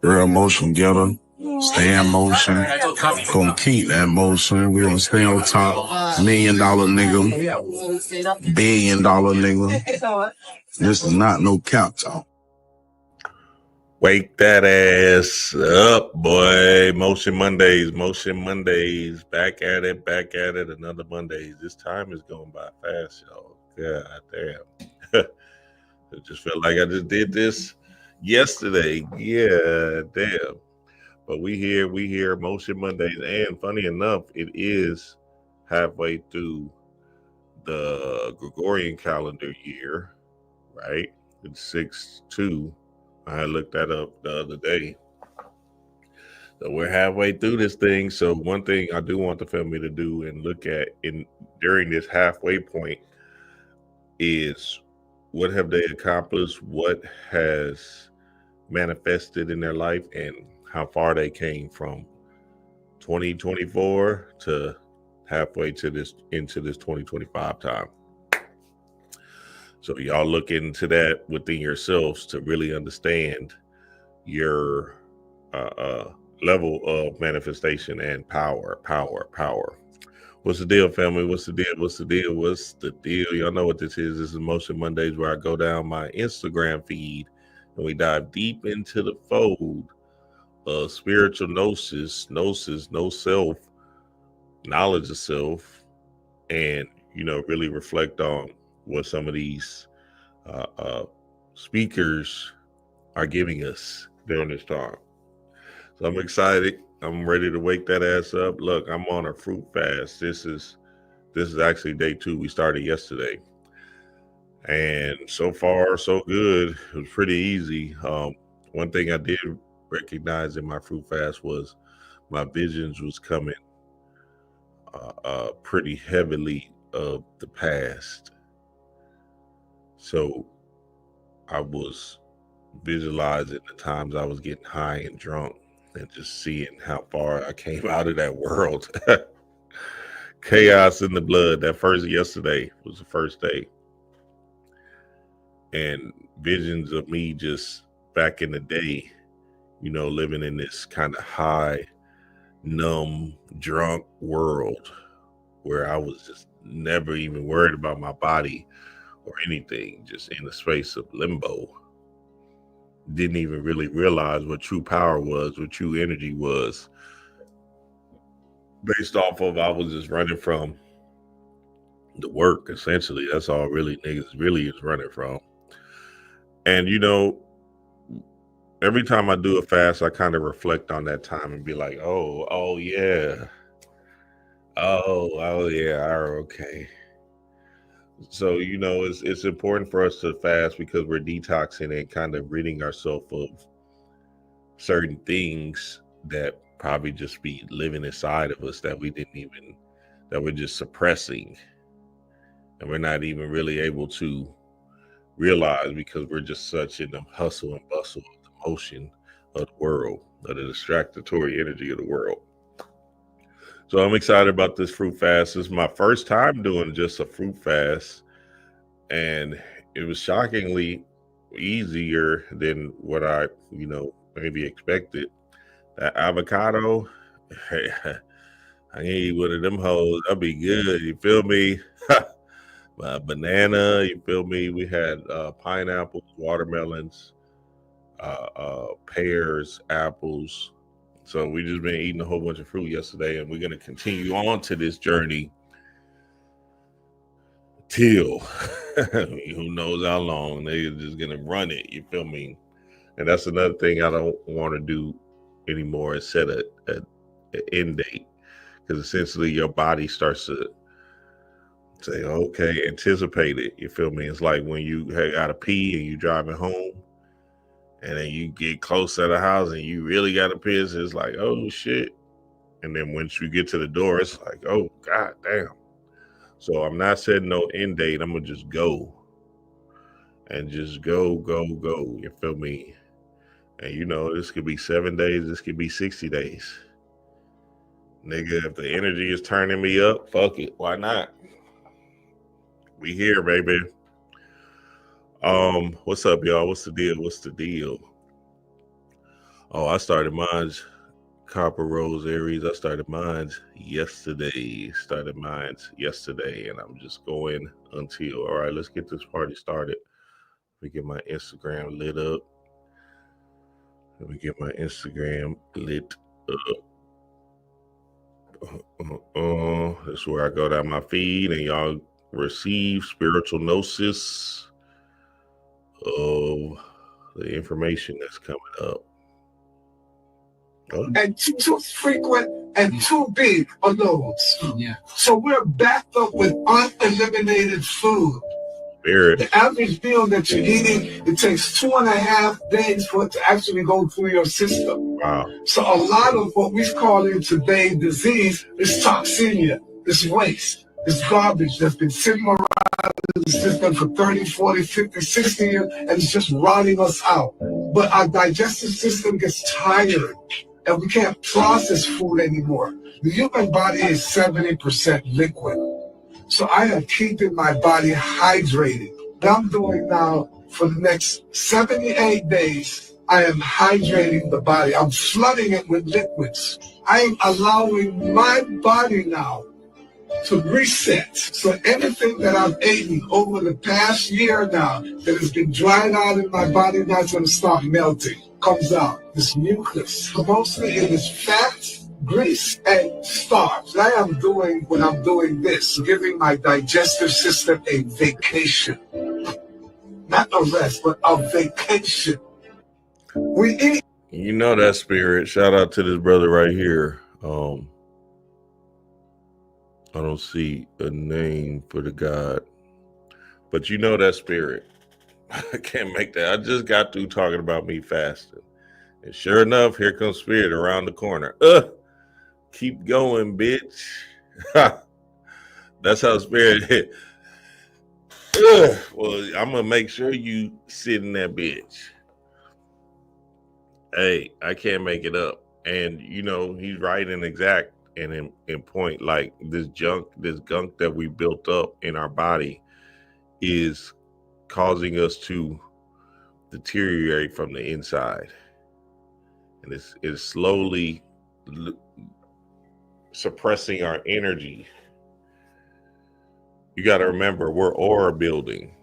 Real motion getter. Stay in motion. Gonna keep that motion. We gonna stay on top. $1 million nigga. $1 billion nigga. This is not no cap talk. Wake that ass up, boy. Motion Mondays. Back at it. Another Mondays. This time is going by fast, y'all. God damn. It just felt like I just did this yesterday. Yeah, damn. But we here, Motion Mondays. And funny enough, it is halfway through the Gregorian calendar year, right? It's 6/2. I looked that up the other day. So we're halfway through this thing. So one thing I do want the family to do and look at during this halfway point is what have they accomplished, what has manifested in their life, and how far they came from 2024 to halfway to this into this 2025 time. So y'all look into that within yourselves to really understand your level of manifestation and power. What's the deal, family? What's the deal? Y'all know what this is. This is Motion Mondays, where I go down my Instagram feed and we dive deep into the fold of spiritual gnosis, no self, knowledge of self, and really reflect on what some of these speakers are giving us during this time. So I'm excited. I'm ready to wake that ass up. Look, I'm on a fruit fast. This is actually day 2. We started yesterday, and so far so good. It was pretty easy. One thing I did recognize in my fruit fast was my visions was coming pretty heavily of the past. So I was visualizing the times I was getting high and drunk and just seeing how far I came out of that world. Chaos in the blood. That first yesterday was the first day. And visions of me just back in the day, living in this kind of high, numb, drunk world where I was just never even worried about my body or anything, just in the space of limbo. Didn't even really realize what true power was, what true energy was, based off of I was just running from the work. Essentially, that's all really niggas really is running from. And every time I do a fast, I kind of reflect on that time and be like, oh yeah, oh yeah, okay. So it's important for us to fast because we're detoxing and kind of ridding ourselves of certain things that probably just be living inside of us that we're just suppressing, and we're not even really able to realize because we're just such in the hustle and bustle of the motion of the world, of the distractory energy of the world. So I'm excited about this fruit fast. This is my first time doing just a fruit fast, and it was shockingly easier than what I, maybe expected. That avocado, I need one of them hoes. That'll be good. You feel me? Banana, you feel me? We had pineapples, watermelons, pears, apples. So we just been eating a whole bunch of fruit yesterday, and we're gonna continue on to this journey till who knows how long. They're just gonna run it. You feel me? And that's another thing I don't want to do anymore is set an end date, because essentially your body starts to say, okay, anticipate it. You feel me? It's like when you gotta pee and you driving home, and then you get close to the house and you really got to piss. It's like, oh shit. And then once you get to the door, it's like, oh god damn. So I'm not setting no end date. I'm gonna just go. And just go. You feel me? And this could be 7 days, this could be 60 days. Nigga, if the energy is turning me up, fuck it. Why not? We here, baby. What's up, y'all? What's the deal? Oh, I started mine. Copper Rose Aries. I started mine yesterday. And I'm just going until. All right, let's get this party started. Let me get my Instagram lit up. That's where I go down my feed, and y'all receive spiritual gnosis of the information that's coming up. And too frequent and too big on those. Yeah. So we're backed up with uneliminated food. Spirit. The average meal that you're eating, it takes 2.5 days for it to actually go through your system. Wow. So a lot of what we call in today disease is toxemia, this waste, this garbage that's been sitting around the system for 30, 40, 50, 60 years, and it's just rotting us out. But our digestive system gets tired, and we can't process food anymore. The human body is 70% liquid. So I am keeping my body hydrated. What I'm doing now for the next 78 days, I am hydrating the body. I'm flooding it with liquids. I am allowing my body now to reset. So anything that I've eaten over the past year now that has been dried out in my body, now it's going to start melting. Comes out. This mucus, mostly in this fat, grease, and starch. I am doing when I'm doing this, giving my digestive system a vacation. Not a rest, but a vacation. We eat. You know that spirit. Shout out to this brother right here. I don't see a name for the God, but you know that spirit. I can't make that. I just got through talking about me fasting. And sure enough, here comes spirit around the corner. Keep going, bitch. That's how spirit hit. Well, I'm going to make sure you sit in that bitch. Hey, I can't make it up. And, you know, he's right and exact and in point. Like this gunk that we built up in our body is causing us to deteriorate from the inside. And it's slowly suppressing our energy. You got to remember, we're aura building.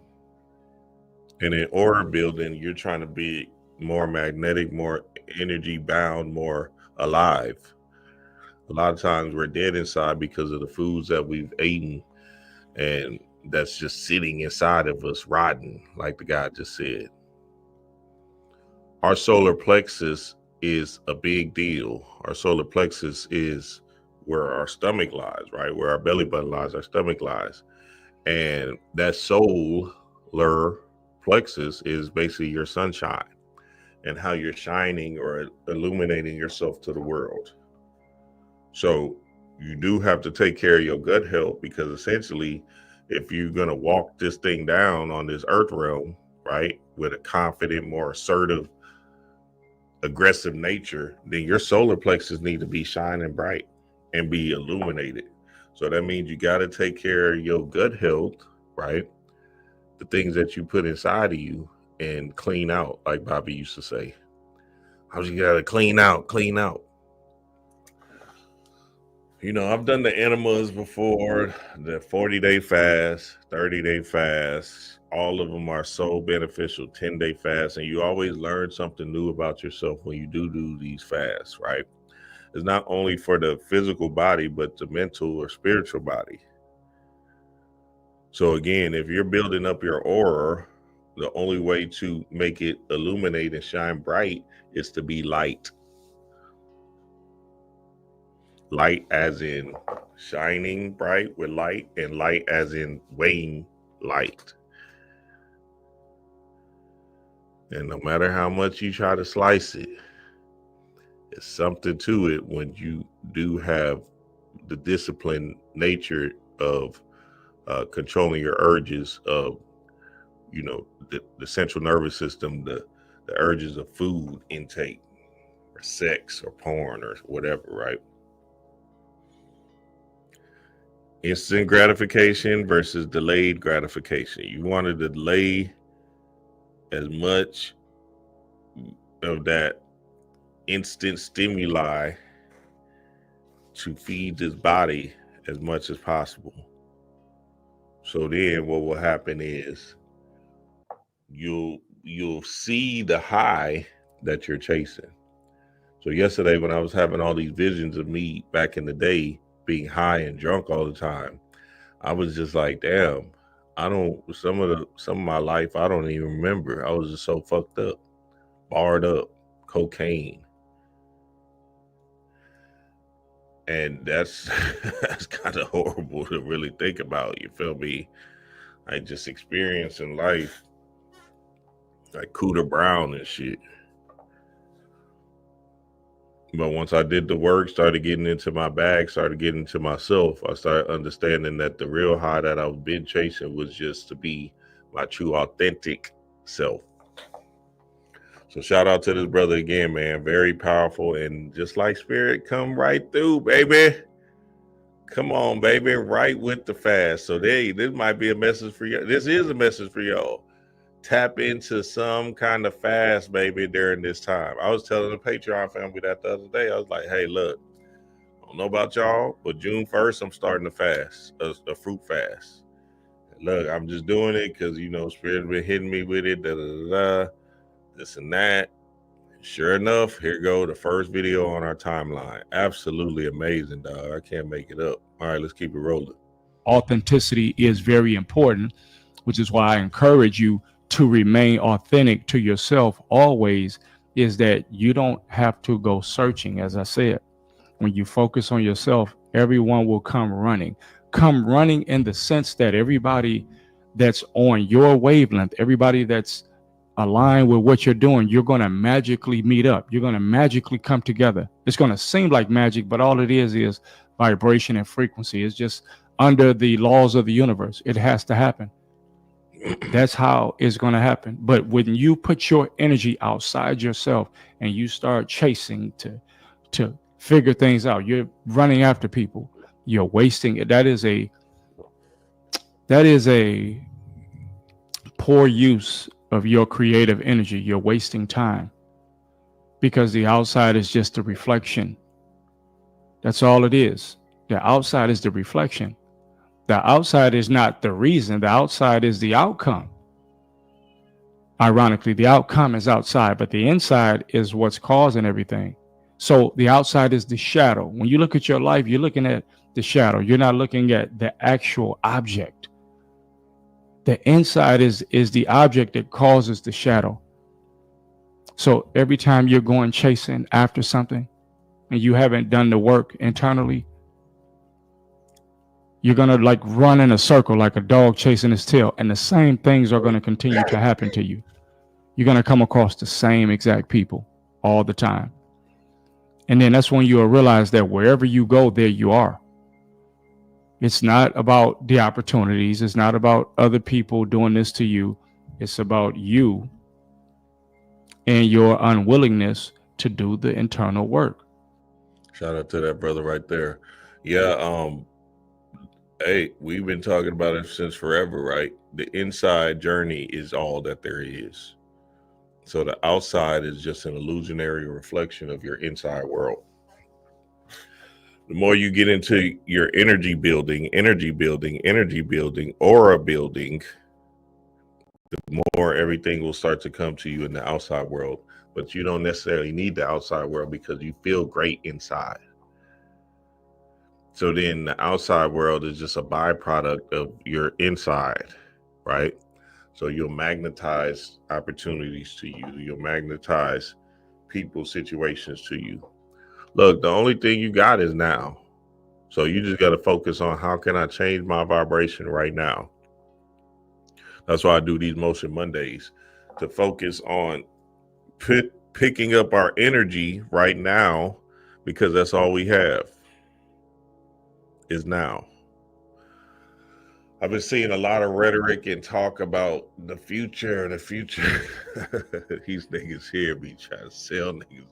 And in aura building, you're trying to be more magnetic, more energy bound, more alive. A lot of times we're dead inside because of the foods that we've eaten, and that's just sitting inside of us, rotting, like the guy just said. Our solar plexus is a big deal. Our solar plexus is where our stomach lies, right? Where our belly button lies, our stomach lies. And that solar plexus is basically your sunshine and how you're shining or illuminating yourself to the world. So you do have to take care of your gut health, because essentially, if you're going to walk this thing down on this earth realm, right, with a confident, more assertive, aggressive nature, then your solar plexus need to be shining bright and be illuminated. So that means you got to take care of your gut health, right? The things that you put inside of you, and clean out, like Bobby used to say. How you got to clean out. You know, I've done the enemas before, the 40-day fast, 30-day fast. All of them are so beneficial, 10-day fast. And you always learn something new about yourself when you do these fasts, right? It's not only for the physical body, but the mental or spiritual body. So again, if you're building up your aura, the only way to make it illuminate and shine bright is to be light. Light as in shining bright with light, and light as in weighing light. And no matter how much you try to slice it, it's something to it when you do have the disciplined nature of controlling your urges of, you know, the central nervous system, the urges of food intake or sex or porn or whatever, right? Instant gratification versus delayed gratification. You want to delay as much of that instant stimuli to feed this body as much as possible. So then what will happen is you'll see the high that you're chasing. So yesterday when I was having all these visions of me back in the day being high and drunk all the time, I was just like, damn, some of my life I don't even remember. I was just so fucked up, barred up, cocaine. And that's that's kind of horrible to really think about, you feel me? Like just experiencing life like Cooter Brown and shit. But once I did the work, started getting into my bag, started getting into myself, I started understanding that the real high that I've been chasing was just to be my true authentic self. So shout out to this brother again, man. Very powerful. And just like spirit, come right through, baby. Come on, baby. Right with the fast. So this might be a message for you. This is a message for y'all. Tap into some kind of fast, baby, during this time. I was telling the Patreon family that the other day. I was like, hey, look, I don't know about y'all, but June 1st, I'm starting a fast, a fruit fast. Look, I'm just doing it because, Spirit been hitting me with it, this and that. Sure enough, here go the first video on our timeline. Absolutely amazing, dog. I can't make it up. All right, let's keep it rolling. Authenticity is very important, which is why I encourage you to remain authentic to yourself always, is that you don't have to go searching. As I said, when you focus on yourself, everyone will come running in the sense that everybody that's on your wavelength, everybody that's aligned with what you're doing, you're going to magically meet up. You're going to magically come together. It's going to seem like magic, but all it is vibration and frequency. It's just under the laws of the universe. It has to happen. That's how it's going to happen. But when you put your energy outside yourself and you start chasing to figure things out, you're running after people, you're wasting it. That is a poor use of your creative energy. You're wasting time because the outside is just a reflection. That's all it is. The outside is the reflection. The outside is not the reason. The outside is the outcome. Ironically, the outcome is outside, but the inside is what's causing everything. So the outside is the shadow. When you look at your life, you're looking at the shadow. You're not looking at the actual object. The inside is the object that causes the shadow. So every time you're going chasing after something and you haven't done the work internally, you're going to like run in a circle like a dog chasing his tail, and the same things are going to continue to happen to you. You're going to come across the same exact people all the time. And then that's when you'll realize that wherever you go, there you are. It's not about the opportunities. It's not about other people doing this to you. It's about you and your unwillingness to do the internal work. Shout out to that brother right there. Yeah, hey, we've been talking about it since forever, right? The inside journey is all that there is. So the outside is just an illusionary reflection of your inside world. The more you get into your energy building, aura building, the more everything will start to come to you in the outside world. But you don't necessarily need the outside world because you feel great inside. So then the outside world is just a byproduct of your inside, right? So you'll magnetize opportunities to you. You'll magnetize people, situations to you. Look, the only thing you got is now. So you just got to focus on how can I change my vibration right now? That's why I do these Motion Mondays, to focus on picking up our energy right now, because that's all we have is now. I've been seeing a lot of rhetoric and talk about the future. These niggas here be trying to sell niggas.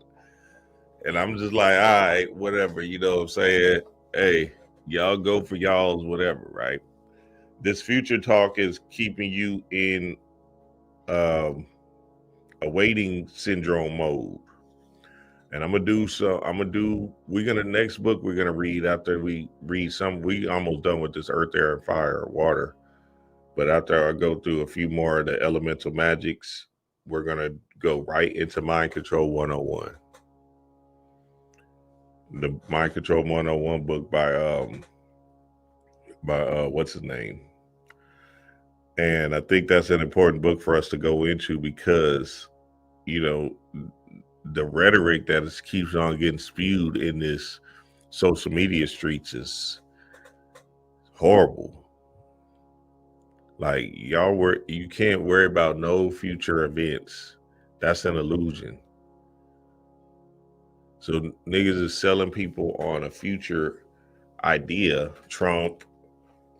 And I'm just like, all right, whatever, you know what I'm saying? Hey, y'all go for y'all's whatever, right? This future talk is keeping you in a waiting syndrome mode. And we're gonna next book we're gonna read after we read some. We almost done with this earth, air, and fire, water. But after I go through a few more of the elemental magics, we're gonna go right into Mind Control 101. The Mind Control 101 book by what's his name? And I think that's an important book for us to go into because, you know, the rhetoric that keeps on getting spewed in this social media streets is horrible. Like you can't worry about no future events. That's an illusion. So niggas is selling people on a future idea, Trump,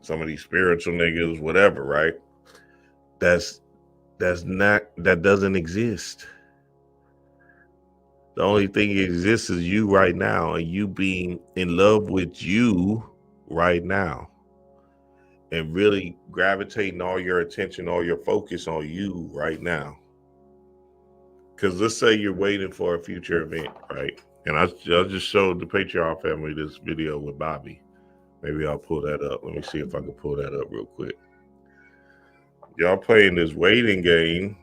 some of these spiritual niggas, whatever, right? That doesn't exist. The only thing that exists is you right now, and you being in love with you right now, and really gravitating all your attention, all your focus on you right now. Because let's say you're waiting for a future event, right? And I just showed the Patreon family this video with Bobby. Maybe I'll pull that up. Let me see if I can pull that up real quick. Y'all playing this waiting game,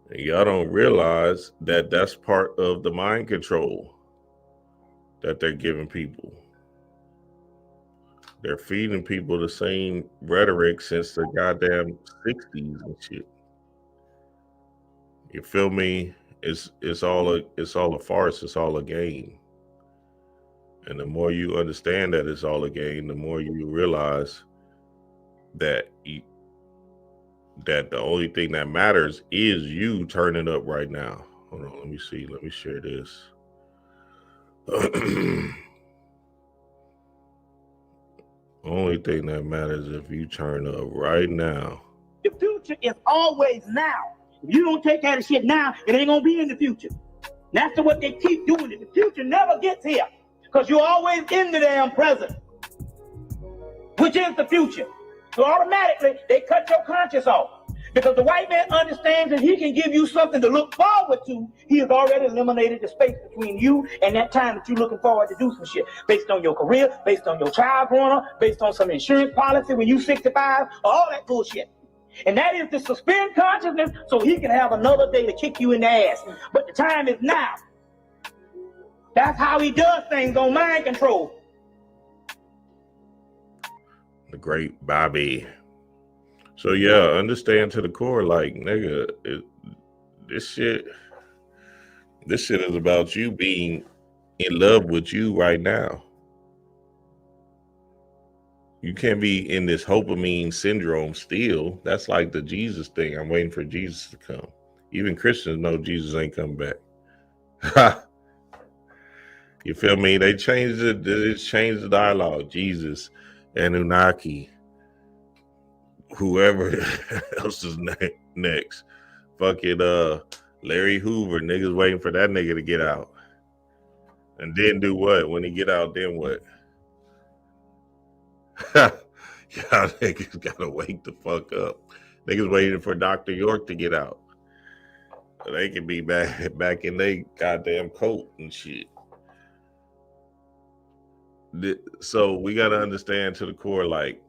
and y'all don't realize that that's part of the mind control that they're giving people. They're feeding people the same rhetoric since the goddamn 60s and shit. You feel me? It's all a farce. It's all a game. And the more you understand that it's all a game, the more you realize that that the only thing that matters is you turning up right now. Hold on, let me see. Let me share this. Only thing that matters is if you turn up right now. The future is always now. If you don't take care of shit now, it ain't gonna be in the future. That's what they keep doing. The future never gets here because you're always in the damn present, which is the future. So automatically they cut your conscience off because the white man understands that he can give you something to look forward to. He has already eliminated the space between you and that time that you're looking forward to do some shit based on your career, based on your child growing up, based on some insurance policy when you 65, all that bullshit. And that is to suspend consciousness so he can have another day to kick you in the ass. But the time is now. That's how he does things on mind control. The great Bobby. So yeah, understand to the core, like, nigga, this shit is about you being in love with you right now. You can't be in this dopamine syndrome still. That's like the Jesus thing. I'm waiting for Jesus to come. Even Christians know Jesus ain't coming back. You feel me? They changed it. They changed the dialogue. Jesus, Anunnaki, whoever else is next. Fucking Larry Hoover. Niggas waiting for that nigga to get out. And then do what? When he get out, then what? Y'all niggas gotta wake the fuck up. Niggas waiting for Dr. York to get out. So they can be back in their goddamn coat and shit. So we gotta understand to the core, like,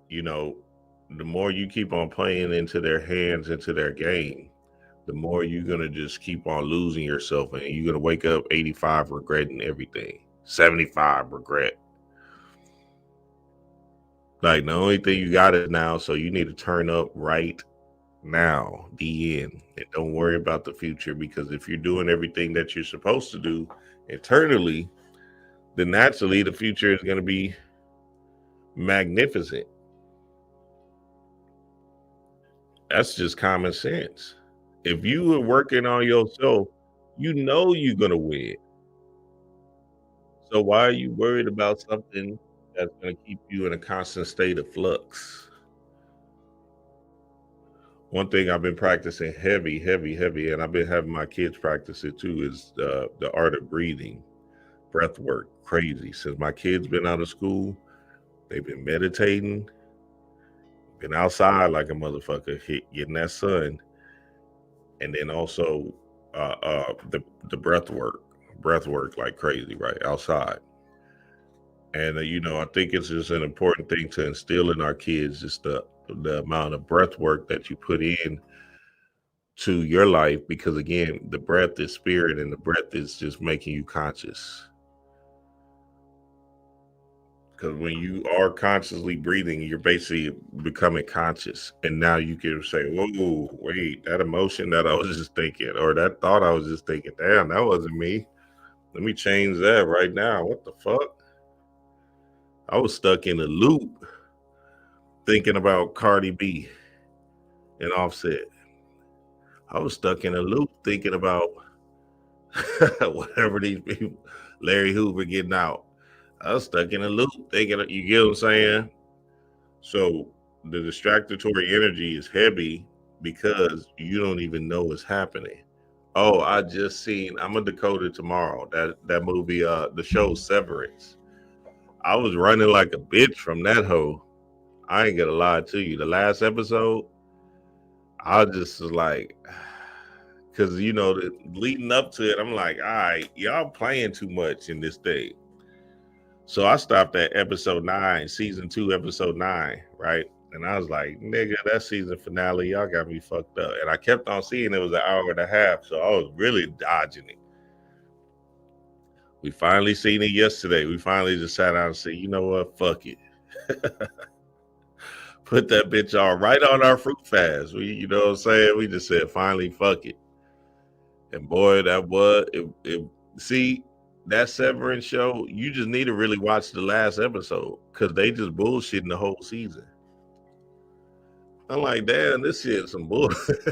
you know, the more you keep on playing into their hands, into their game, the more you're gonna just keep on losing yourself, and you're gonna wake up 85 regretting everything, 75 regret. Like, the only thing you got is now, so you need to turn up right now, the end. And don't worry about the future, because if you're doing everything that you're supposed to do internally, then naturally the future is going to be magnificent. That's just common sense. If you are working on yourself, you know you're going to win. So why are you worried about something that's going to keep you in a constant state of flux? One thing I've been practicing heavy, and I've been having my kids practice it too, is the art of breathing, breathwork. Crazy. Since my kids been out of school, they've been meditating, been outside like a motherfucker, getting that sun, and then also the breath work like crazy, right? Outside. And I think it's just an important thing to instill in our kids, just the amount of breath work that you put in to your life, because again, the breath is spirit and the breath is just making you conscious. Because when you are consciously breathing, you're basically becoming conscious. And now you can say, whoa, wait, that emotion that I was just thinking, or that thought I was just thinking, damn, that wasn't me. Let me change that right now. What the fuck? I was stuck in a loop thinking about Cardi B and Offset. I was stuck in a loop thinking about whatever these people, Larry Hoover getting out. I was stuck in a loop thinking, you get what I'm saying? So the distractory energy is heavy because you don't even know what's happening. Oh, I just seen, I'm gonna decode it tomorrow. That movie, the show Severance. I was running like a bitch from that hoe. I ain't gonna lie to you. The last episode, I just was like, because leading up to it, I'm like, all right, y'all playing too much in this thing. So I stopped at episode 9, season 2, episode 9, right? And I was like, nigga, that season finale, y'all got me fucked up. And I kept on seeing it was an hour and a half, so I was really dodging it. We finally seen it yesterday. We finally just sat down and said, you know what, fuck it. Put that bitch on right on our fruit fast. You know what I'm saying? We just said, finally, fuck it. And boy, that was it. See, that Severance show, you just need to really watch the last episode because they just bullshitting the whole season. I'm like, damn, this shit some bullshit.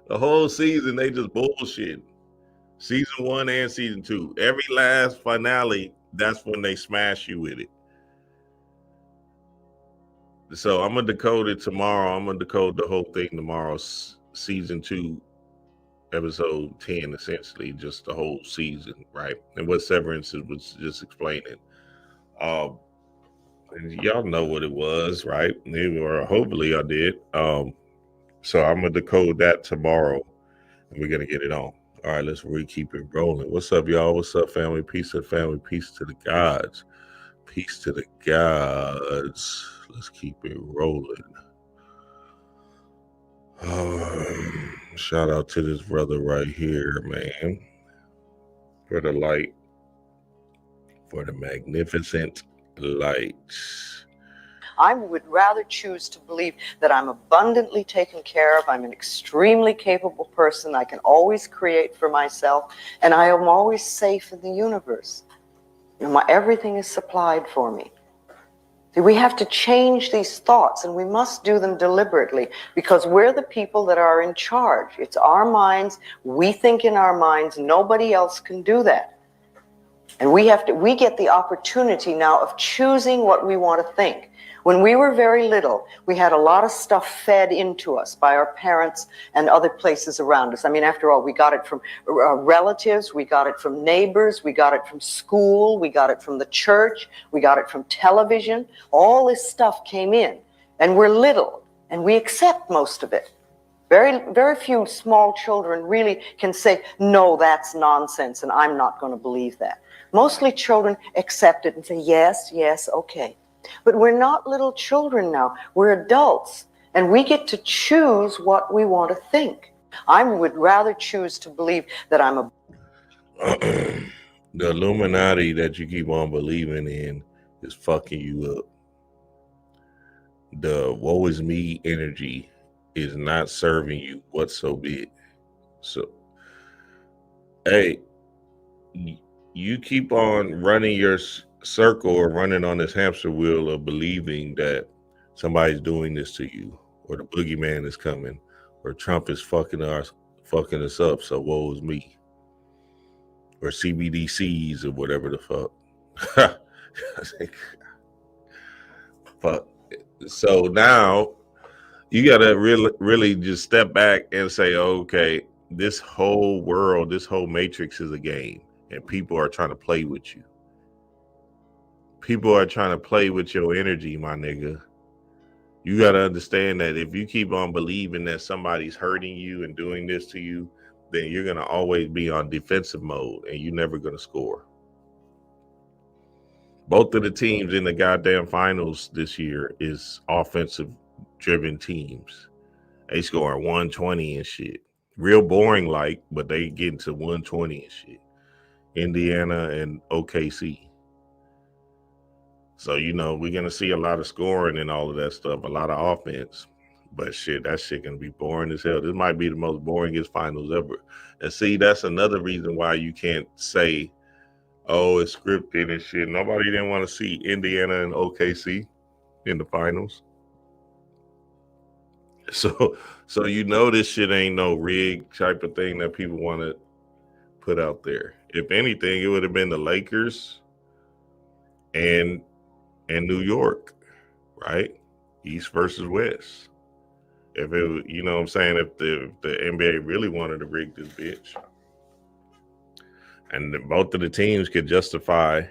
The whole season, they just bullshit. Season 1 and season 2. Every last finale, that's when they smash you with it. So I'm going to decode it tomorrow. I'm going to decode the whole thing tomorrow. Season 2, episode 10, essentially, just the whole season, right? And what Severance was just explaining. And y'all know what it was, right? Or hopefully I did. So I'm going to decode that tomorrow, and we're going to get it on. All right, let's keep it rolling. What's up, y'all? What's up, family? Peace to the family. Peace to the gods. Peace to the gods. Let's keep it rolling. Shout out to this brother right here, man. For the light. For the magnificent lights. I would rather choose to believe that I'm abundantly taken care of. I'm an extremely capable person. I can always create for myself, and I am always safe in the universe. Everything is supplied for me. See, we have to change these thoughts, and we must do them deliberately because we're the people that are in charge. It's our minds. We think in our minds. Nobody else can do that. And we get the opportunity now of choosing what we want to think. When we were very little, we had a lot of stuff fed into us by our parents and other places around us. I mean, after all, we got it from relatives, we got it from neighbors, we got it from school, we got it from the church, we got it from television. All this stuff came in, and we're little, and we accept most of it. Very, very few small children really can say, no, that's nonsense, and I'm not going to believe that. Mostly children accept it and say, yes, yes, okay. But we're not little children now. We're adults, and we get to choose what we want to think. I would rather choose to believe that I'm a... The Illuminati that you keep on believing in is fucking you up. The woe is me energy is not serving you whatsoever. So, hey, you keep on running your circle or running on this hamster wheel of believing that somebody's doing this to you, or the boogeyman is coming, or Trump is fucking us up, so woe is me, or CBDCs or whatever the fuck. Fuck. So now you gotta really just step back and say, okay, this whole world, this whole matrix is a game, and people are trying to play with you. People are trying to play with your energy, my nigga. You got to understand that if you keep on believing that somebody's hurting you and doing this to you, then you're going to always be on defensive mode and you're never going to score. Both of the teams in the goddamn finals this year is offensive driven teams. They scoring 120 and shit. Real boring like, but they getting to 120 and shit. Indiana and OKC. So, you know, we're going to see a lot of scoring and all of that stuff, a lot of offense. But shit, that shit going to be boring as hell. This might be the most boringest finals ever. And see, that's another reason why you can't say, oh, it's scripted and shit. Nobody didn't want to see Indiana and OKC in the finals. So you know this shit ain't no rigged type of thing that people want to put out there. If anything, it would have been the Lakers and New York, right? East versus West. If it was, you know what I'm saying, if the NBA really wanted to rig this bitch. And both of the teams could justify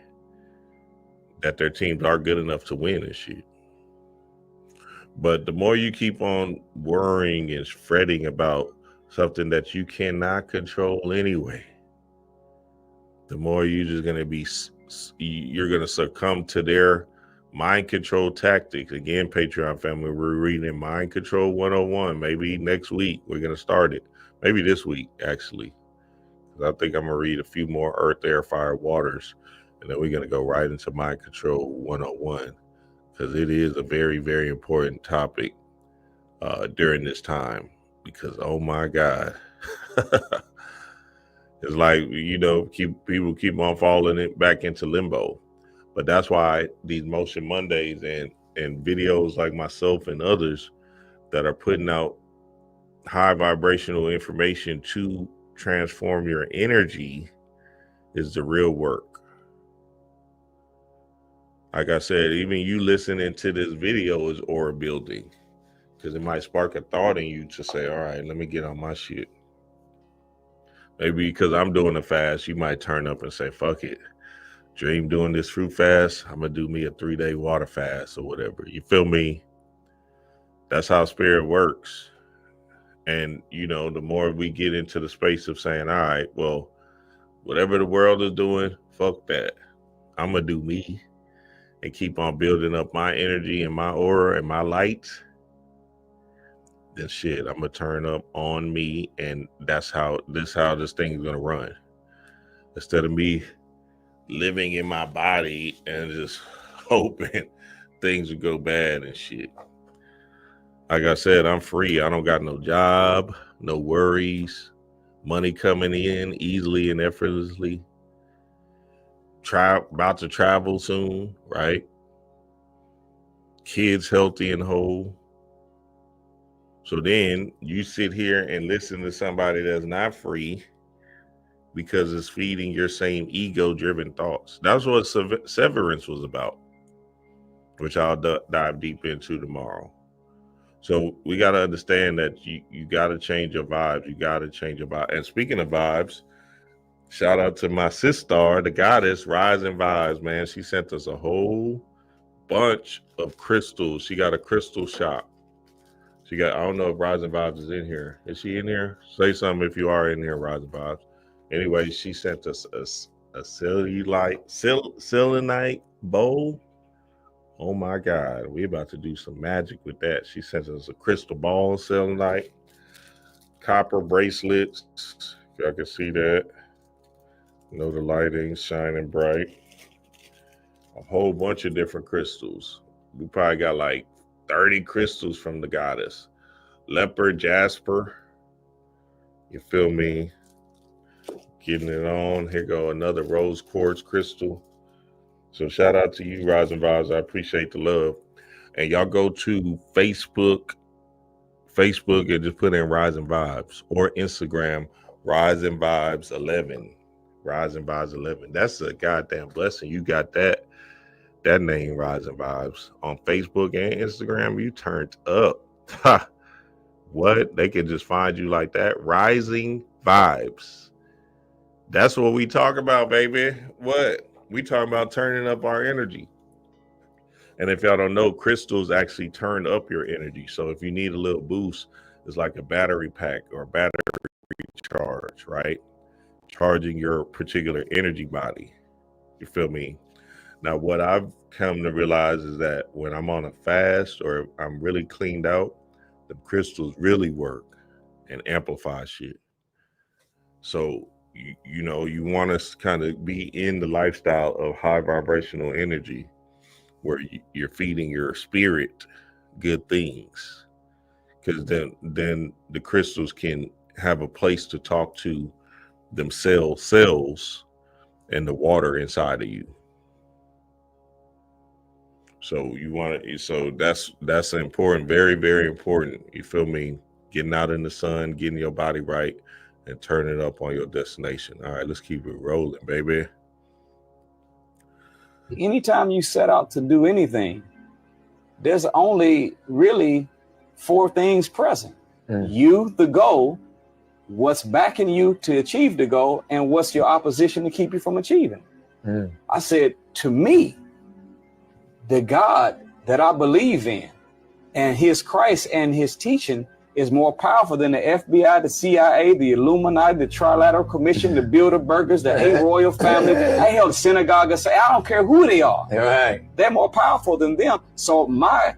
that their teams are good enough to win and shit. But the more you keep on worrying and fretting about something that you cannot control anyway, the more you're just going to be, you're going to succumb to their mind control tactics. Again, Patreon family, we're reading Mind Control 101. Maybe next week we're going to start it. Maybe this week, actually. I think I'm going to read a few more Earth, Air, Fire, Waters, and then we're going to go right into Mind Control 101, because it is a very, very important topic during this time, because, oh my God, it's like, you know, people keep on falling back into limbo. But that's why these Motion Mondays and videos like myself and others that are putting out high vibrational information to transform your energy is the real work. Like I said, even you listening to this video is aura building, because it might spark a thought in you to say, all right, let me get on my shit. Maybe because I'm doing a fast, you might turn up and say, fuck it. Dream doing this fruit fast, I'm going to do me a 3-day water fast or whatever. You feel me? That's how spirit works. And, you know, the more we get into the space of saying, all right, well, whatever the world is doing, fuck that. I'm going to do me and keep on building up my energy and my aura and my light. Then shit, I'm going to turn up on me. And that's how this thing is going to run. Instead of me living in my body and just hoping things would go bad and shit. Like I said, I'm free. I don't got no job, no worries, money coming in easily and effortlessly. About to travel soon, right? Kids healthy and whole. So then you sit here and listen to somebody that's not free because it's feeding your same ego-driven thoughts. That's what Severance was about, which I'll dive deep into tomorrow. So we got to understand that you got to change your vibes. You got to change your vibe. And speaking of vibes, shout out to my sister, the goddess, Rising Vibes, man. She sent us a whole bunch of crystals. She got a crystal shop. I don't know if Rising Vibes is in here. Is she in here? Say something if you are in here, Rising Vibes. Anyway, she sent us a selenite bowl. Oh my God, we about to do some magic with that. She sent us a crystal ball selenite, copper bracelets. If y'all can see that. You know the lighting's shining bright. A whole bunch of different crystals. We probably got like 30 crystals from the goddess. Leopard, jasper. You feel me? Getting it on. Here go another rose quartz crystal. So shout out to you, Rising Vibes. I appreciate the love. And y'all go to Facebook and just put in Rising Vibes, or Instagram, Rising Vibes 11. Rising Vibes 11. That's a goddamn blessing. You got that name, Rising Vibes, on Facebook and Instagram. You turned up. Ha! What? They can just find you like that. Rising Vibes. That's what we talk about, baby. What? We talking about turning up our energy. And if y'all don't know, crystals actually turn up your energy. So if you need a little boost, it's like a battery pack or a battery recharge, right? Charging your particular energy body. You feel me? Now, what I've come to realize is that when I'm on a fast or I'm really cleaned out, the crystals really work and amplify shit. So, you want to kind of be in the lifestyle of high vibrational energy where you're feeding your spirit good things, because then the crystals can have a place to talk to themselves, cells, and the water inside of you. So that's important, very, very important. You feel me? Getting out in the sun, getting your body right, and turning up on your destination. All right, let's keep it rolling, baby. Anytime you set out to do anything, there's only really 4 things present. You, the goal, what's backing you to achieve the goal, and what's your opposition to keep you from achieving. I said, to me, the God that I believe in and his Christ and his teaching is more powerful than the FBI, the CIA, the Illuminati, the Trilateral Commission, the Bilderbergers, the A Royal family, hell, the synagogue. I don't care who they are. Right. They're more powerful than them. So my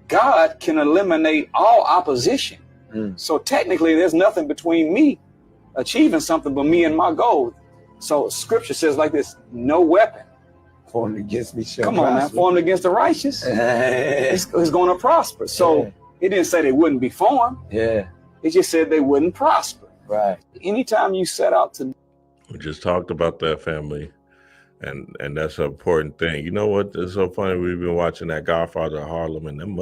God can eliminate all opposition. So technically, there's nothing between me achieving something but me and my goal. So scripture says like this: no weapon formed against me shall Come on now, prosper. formed against the righteous, it's going to prosper. So it didn't say they wouldn't be formed. Yeah. It just said they wouldn't prosper. Right. Anytime you set out to. We just talked about that, family, and that's an important thing. You know what? It's so funny. We've been watching that Godfather of Harlem, and them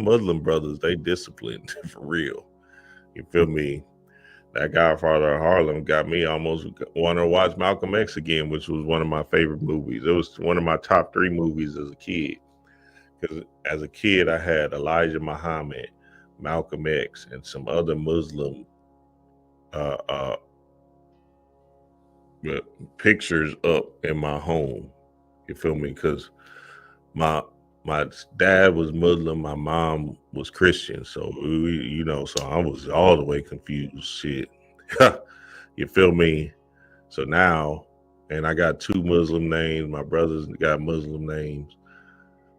Muslim brothers, they disciplined for real. You feel me? That Godfather of Harlem got me almost wanting to watch Malcolm X again, which was one of my favorite movies. It was one of my top 3 movies as a kid. Because as a kid, I had Elijah Muhammad, Malcolm X, and some other Muslim pictures up in my home. You feel me? Because my dad was Muslim, my mom was Christian, so so I was all the way confused. Shit, you feel me? So now, and I got 2 Muslim names. My brothers got Muslim names.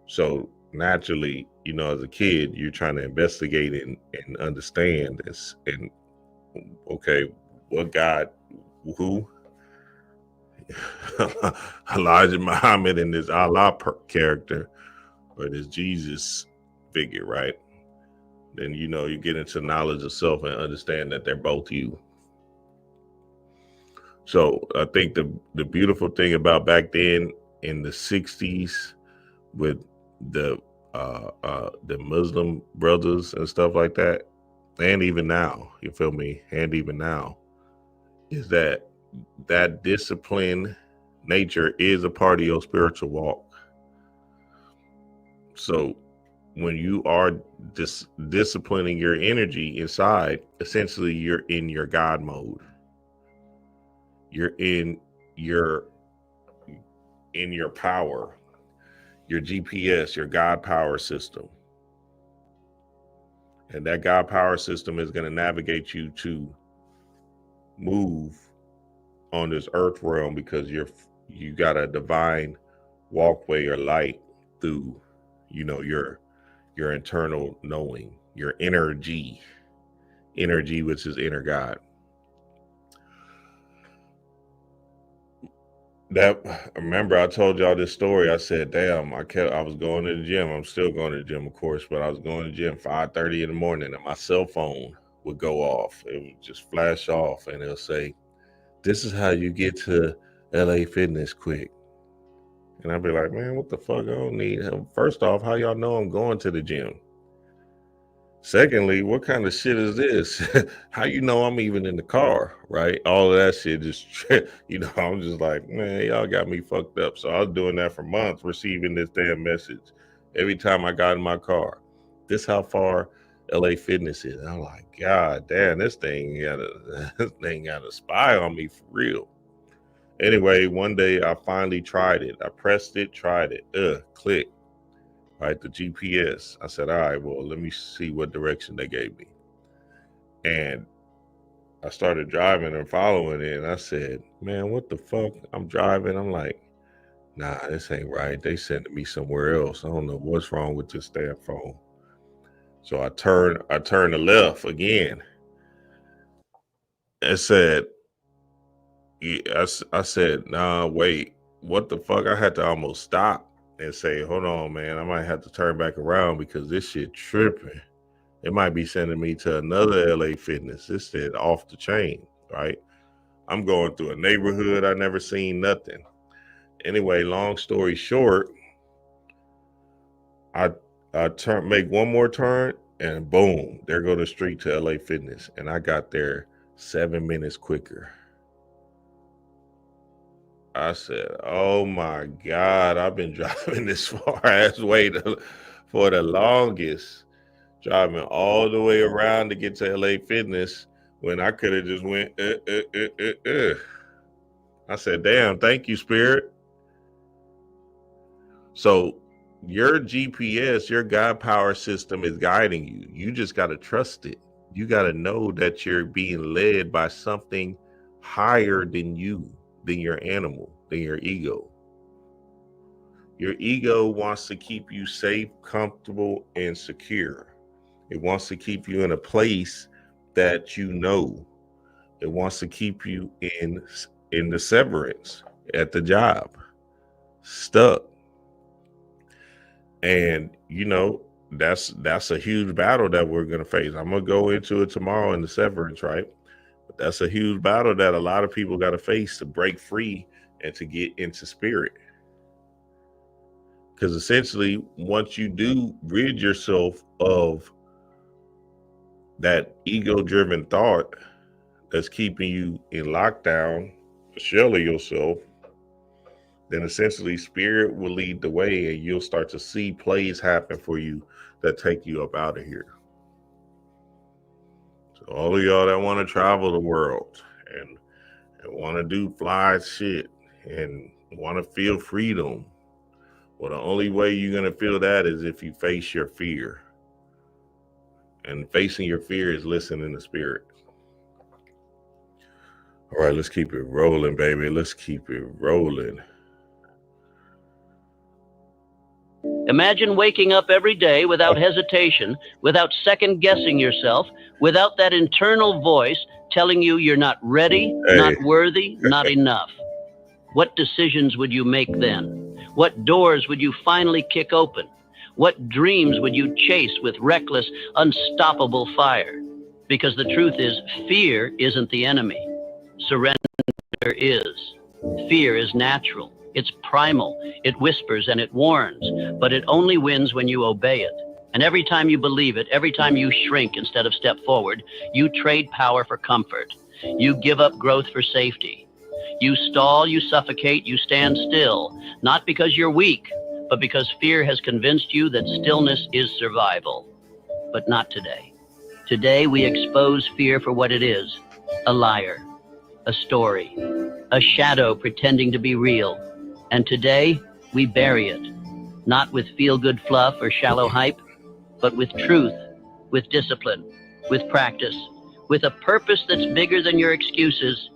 So naturally, as a kid, you're trying to investigate and understand this. And okay, what God, who? Elijah Muhammad and this Allah character, or this Jesus figure, right? Then you get into knowledge of self and understand that they're both you. So I think the beautiful thing about back then in the 60s with the Muslim brothers and stuff like that, and even now, you feel me, and even now, is that discipline nature is a part of your spiritual walk. So when you are disciplining your energy inside, essentially you're in your God mode. You're in your power, your GPS, your God power system. And that God power system is going to navigate you to move on this earth realm, because you got a divine walkway or light through your internal knowing, your energy, which is inner God. Remember I told y'all this story. I said, damn, I was going to the gym. I'm still going to the gym, of course, but I was going to the gym 5:30 in the morning, and my cell phone would go off. It would just flash off, and it'll say, "This is how you get to LA Fitness quick." And I'd be like, man, what the fuck? I don't need him. First off, how y'all know I'm going to the gym? Secondly, what kind of shit is this? How you know I'm even in the car, right? All of that shit just, I'm just like, man, y'all got me fucked up. So I was doing that for months, receiving this damn message every time I got in my car. This how far LA Fitness is. And I'm like, God damn, this thing got a spy on me for real. Anyway, one day I finally tried it. I pressed it, tried it. Click. Right, the GPS. I said, all right, well, let me see what direction they gave me. And I started driving and following it, and I said, man, what the fuck? I'm driving. I'm like, nah, this ain't right. They sending me somewhere else. I don't know what's wrong with this damn phone. So I turned to left again. It said, I said, nah, wait, what the fuck? I had to almost stop and say, hold on, man, I might have to turn back around because this shit tripping. It might be sending me to another LA Fitness. This said off the chain, right? I'm going through a neighborhood I never seen nothing. Anyway, long story short, I make one more turn and boom, there go the street to LA Fitness. And I got there 7 minutes quicker. I said, oh my God, I've been driving this far ass way for the longest. Driving all the way around to get to LA Fitness when I could have just went, I said, damn, thank you, Spirit. So your GPS, your God power system is guiding you. You just got to trust it. You got to know that you're being led by something higher than you, than your animal, than your ego. Your ego wants to keep you safe, comfortable, and secure. It wants to keep you in a place that you know. It wants to keep you in the severance at the job, stuck. And you know, that's a huge battle that we're gonna face. I'm gonna go into it tomorrow in the severance, right? But that's a huge battle that a lot of people gotta face to break free and to get into spirit. Because essentially, once you do rid yourself of that ego-driven thought that's keeping you in lockdown, a shell of yourself, then essentially spirit will lead the way and you'll start to see plays happen for you that take you up out of here. So all of y'all that want to travel the world and want to do fly shit and want to feel freedom, well, the only way you're going to feel that is if you face your fear. And facing your fear is listening to spirit. All right, let's keep it rolling, baby. Let's keep it rolling. Imagine waking up every day without hesitation, without second guessing yourself, without that internal voice telling you you're not ready, not worthy, not enough. What decisions would you make then? What doors would you finally kick open? What dreams would you chase with reckless, unstoppable fire? Because the truth is, fear isn't the enemy. Surrender is. Fear is natural. It's primal. It whispers and it warns, but it only wins when you obey it. And every time you believe it, every time you shrink instead of step forward, you trade power for comfort. You give up growth for safety. You stall, you suffocate, you stand still, not because you're weak, but because fear has convinced you that stillness is survival. But not today. Today we expose fear for what it is, a liar, a story, a shadow pretending to be real. And today we bury it, not with feel-good fluff or shallow hype, but with truth, with discipline, with practice, with a purpose that's bigger than your excuses.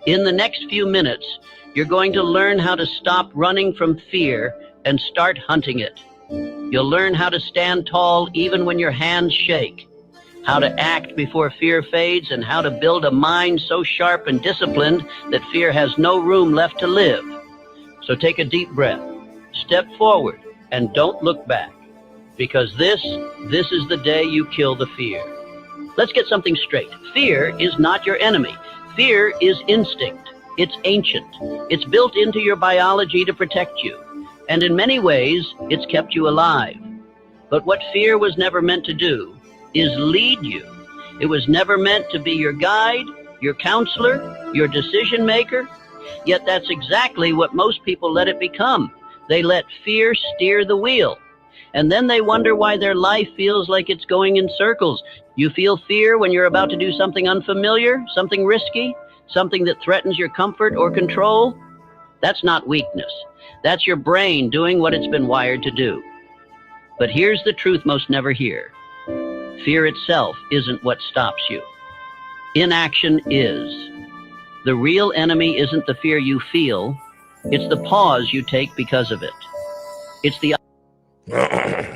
In the next few minutes, you're going to learn how to stop running from fear and start hunting it. You'll learn how to stand tall even when your hands shake, how to act before fear fades, and how to build a mind so sharp and disciplined that fear has no room left to live. So take a deep breath, step forward, and don't look back, because this is the day you kill the fear. Let's get something straight. Fear is not your enemy. Fear is instinct. It's ancient. It's built into your biology to protect you. And in many ways, it's kept you alive. But what fear was never meant to do is lead you. It was never meant to be your guide, your counselor, your decision maker. Yet that's exactly what most people let it become. They let fear steer the wheel. And then they wonder why their life feels like it's going in circles. You feel fear when you're about to do something unfamiliar, something risky, something that threatens your comfort or control. That's not weakness. That's your brain doing what it's been wired to do. But here's the truth most never hear. Fear itself isn't what stops you. Inaction is. The real enemy isn't the fear you feel, it's the pause you take because of it. It's the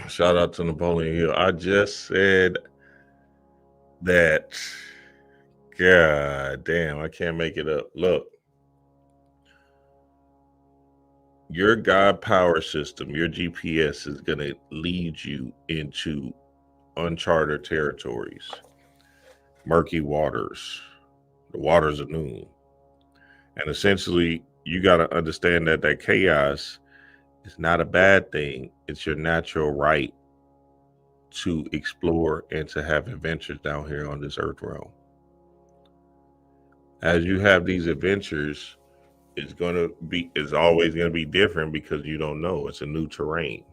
shout out to Napoleon Hill. I just said that. God damn, I can't make it up. Look, your God power system, your GPS is going to lead you into uncharted territories, murky waters, the waters of noon. And essentially, you got to understand that chaos is not a bad thing. It's your natural right to explore and to have adventures down here on this earth realm. As you have these adventures, it's always going to be different because you don't know. It's a new terrain.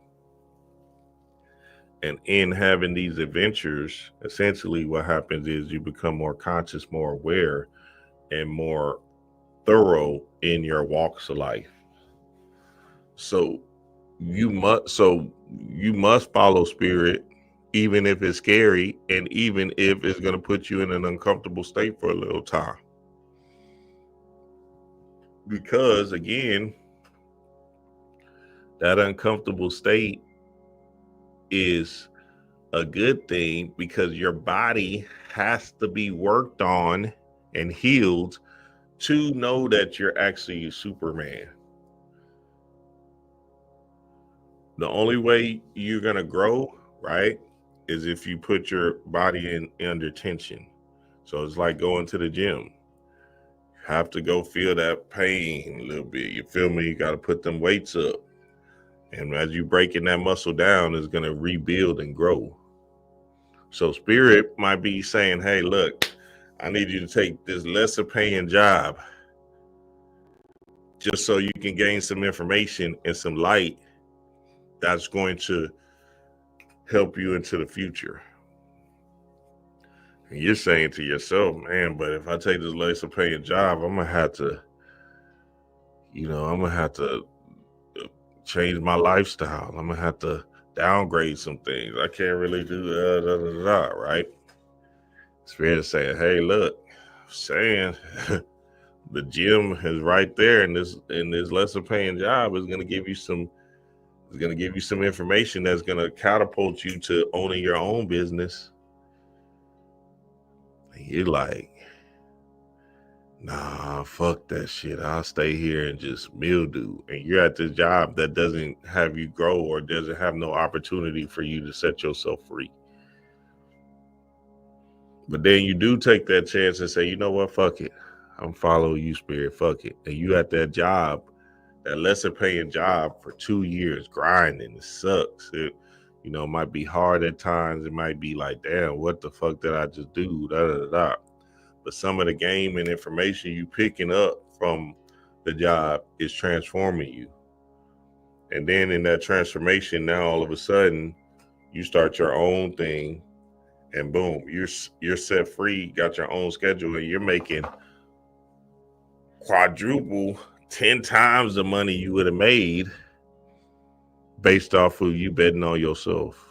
And in having these adventures, essentially what happens is you become more conscious, more aware, and more thorough in your walks of life. So you must follow spirit, even if it's scary, and even if it's going to put you in an uncomfortable state for a little time. Because again, that uncomfortable state is a good thing because your body has to be worked on and healed to know that you're actually Superman. The only way you're going to grow, right, is if you put your body under tension. So it's like going to the gym. You have to go feel that pain a little bit. You feel me? You got to put them weights up. And as you breaking that muscle down, it's going to rebuild and grow. So spirit might be saying, hey, look, I need you to take this lesser paying job just so you can gain some information and some light that's going to help you into the future. And you're saying to yourself, man, but if I take this lesser paying job, I'm going to have to change my lifestyle. I'm going to have to downgrade some things. I can't really do right? Spirit saying, hey, look, I'm saying the gym is right there, and this lesser paying job is going to give you some information that's going to catapult you to owning your own business. And you're like, nah, fuck that shit. I'll stay here and just mildew. And you're at this job that doesn't have you grow or doesn't have no opportunity for you to set yourself free. But then you do take that chance and say, you know what, fuck it. I'm following you, spirit, fuck it. And you at that job, that lesser paying job for 2 years, grinding. It sucks. It might be hard at times. It might be like, damn, what the fuck did I just do? But some of the game and information you picking up from the job is transforming you. And then in that transformation, now all of a sudden, you start your own thing, and boom, you're set free, got your own schedule, and you're making quadruple, 10 times the money you would have made based off of you betting on yourself.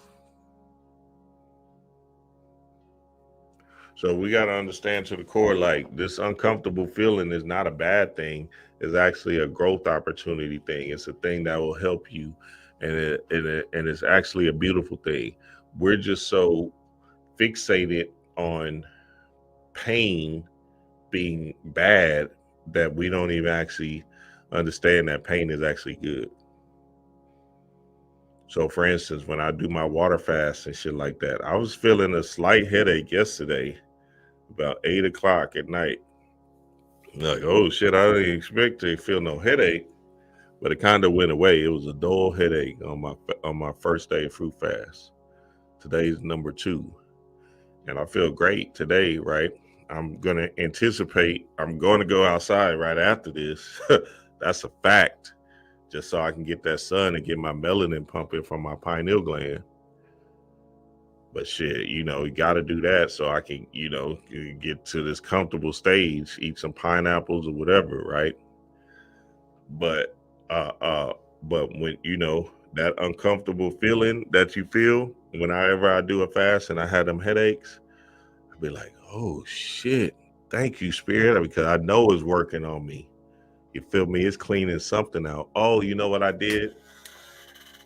So we got to understand to the core, like, this uncomfortable feeling is not a bad thing. It's actually a growth opportunity thing. It's a thing that will help you. And it's actually a beautiful thing. We're just so fixated on pain being bad that we don't even actually understand that pain is actually good. So for instance, when I do my water fast and shit like that, I was feeling a slight headache yesterday about 8 o'clock at night. Like, oh shit, I didn't expect to feel no headache, but it kind of went away. It was a dull headache on my first day of fruit fast. Today's number 2. And I feel great today, right? I'm going to anticipate, I'm going to go outside right after this. That's a fact. Just so I can get that sun and get my melanin pumping from my pineal gland. But shit, you got to do that so I can, get to this comfortable stage, eat some pineapples or whatever, right? But when, that uncomfortable feeling that you feel whenever I do a fast and I had them headaches, I'd be like, oh shit, Thank you, Spirit, because I know it's working on me. You feel me? It's cleaning something out. Oh, you know what I did?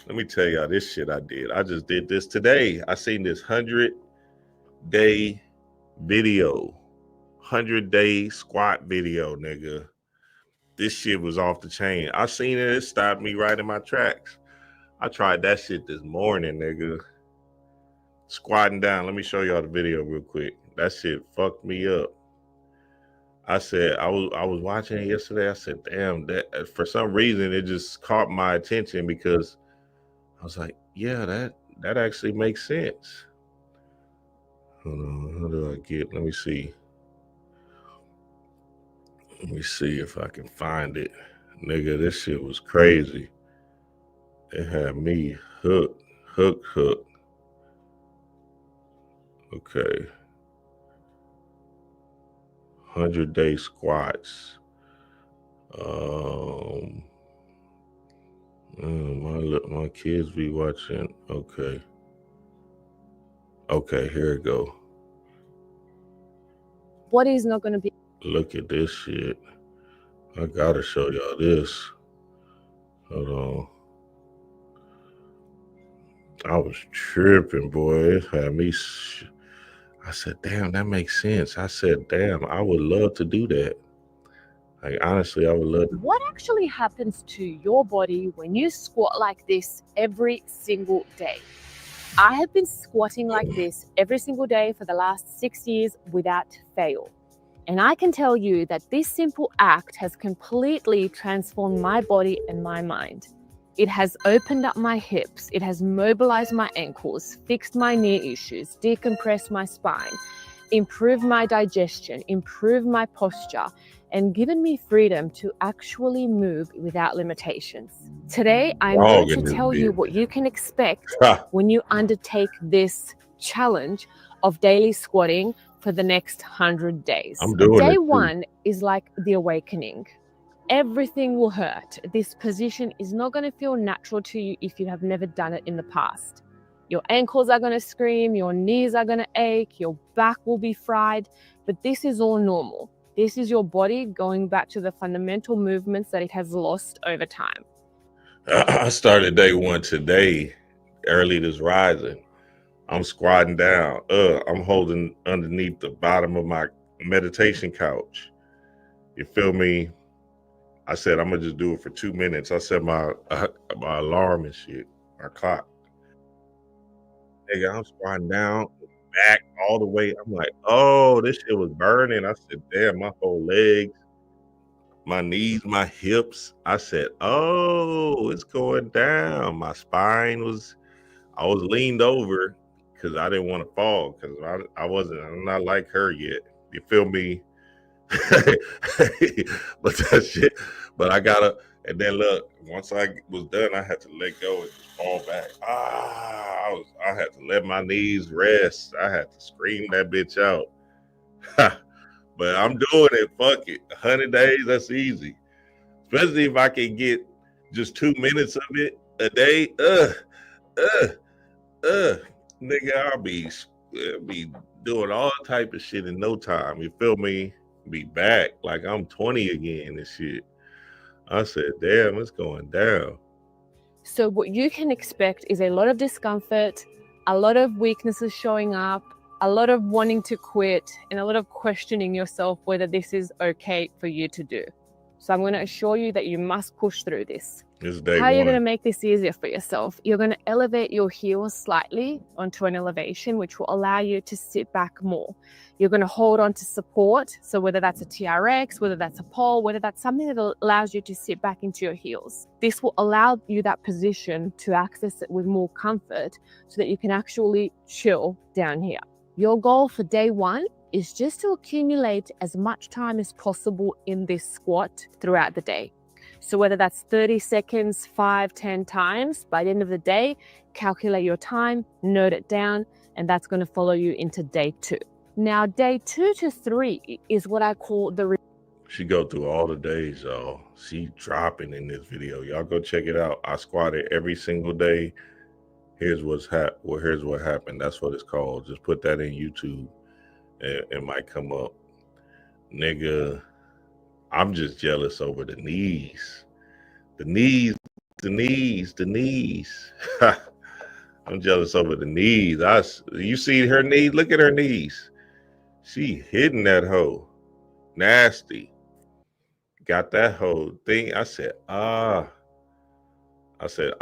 Let me tell y'all this shit I did. I just did this today. I seen this 100-day video. 100-day squat video, nigga. This shit was off the chain. I seen it. It stopped me right in my tracks. I tried that shit this morning, nigga. Squatting down. Let me show y'all the video real quick. That shit fucked me up. I said, I was watching it yesterday. I said, damn, that for some reason it just caught my attention because I was like, yeah, that actually makes sense. Hold on, how do I get, let me see. Let me see if I can find it. Nigga, this shit was crazy. It had me hooked. Okay. 100-day squats. My kids be watching. Okay, here it go. What is not going to be? Look at this shit. I gotta show y'all this. Hold on. I was tripping, boy. It had me. I said, damn, that makes sense. I said, damn, I would love to do that. Like, honestly, I would love to. What actually happens to your body when you squat like this every single day? I have been squatting like this every single day for the last 6 years without fail. And I can tell you that this simple act has completely transformed my body and my mind. It has opened up my hips, it has mobilized my ankles, fixed my knee issues, decompressed my spine, improved my digestion, improved my posture, and given me freedom to actually move without limitations. Today, I'm going to tell you what you can expect when you undertake this challenge of daily squatting for the next 100 days. Day one is like the awakening. Everything will hurt. This position is not going to feel natural to you if you have never done it in the past. Your ankles are going to scream, your knees are going to ache, your back will be fried, but this is all normal. This is your body going back to the fundamental movements that it has lost over time. I started day one today, early this rising. I'm squatting down. I'm holding underneath the bottom of my meditation couch. You feel me? I said, I'm going to just do it for 2 minutes. I set my alarm and shit, my clock. Nigga, I'm squatting down, back all the way. I'm like, oh, this shit was burning. I said, damn, my whole legs, my knees, my hips. I said, oh, it's going down. My spine I was leaned over because I didn't want to fall because I'm not like her yet. You feel me? But that shit, but I gotta, and then look, once I was done, I had to let go and just fall back. I had to let my knees rest. I had to scream that bitch out. But I'm doing it. Fuck it. 100 days, that's easy. Especially if I can get just 2 minutes of it a day. Nigga, I'll be doing all type of shit in no time. You feel me? Be back like I'm 20 again and shit. I said, damn, it's going down. So what you can expect is a lot of discomfort, a lot of weaknesses showing up, a lot of wanting to quit, and a lot of questioning yourself whether this is okay for you to do. So I'm going to assure you that you must push through this. How are you going to make this easier for yourself? You're going to elevate your heels slightly onto an elevation, which will allow you to sit back more. You're going to hold on to support. So whether that's a TRX, whether that's a pole, whether that's something that allows you to sit back into your heels. This will allow you that position to access it with more comfort so that you can actually chill down here. Your goal for day one is just to accumulate as much time as possible in this squat throughout the day. So whether that's 30 seconds, 5, 10 times, by the end of the day, calculate your time, note it down, and that's going to follow you into day 2. Now, day 2 to 3 is what I call the... She go through all the days, y'all. She dropping in this video. Y'all go check it out. I squatted every single day. Here's what happened. That's what it's called. Just put that in YouTube. It might come up. nigga, I'm just jealous over the knees. The knees. I'm jealous over the knees. You see her knees? Look at her knees. She hitting that hoe. Nasty. Got that whole thing. I said, I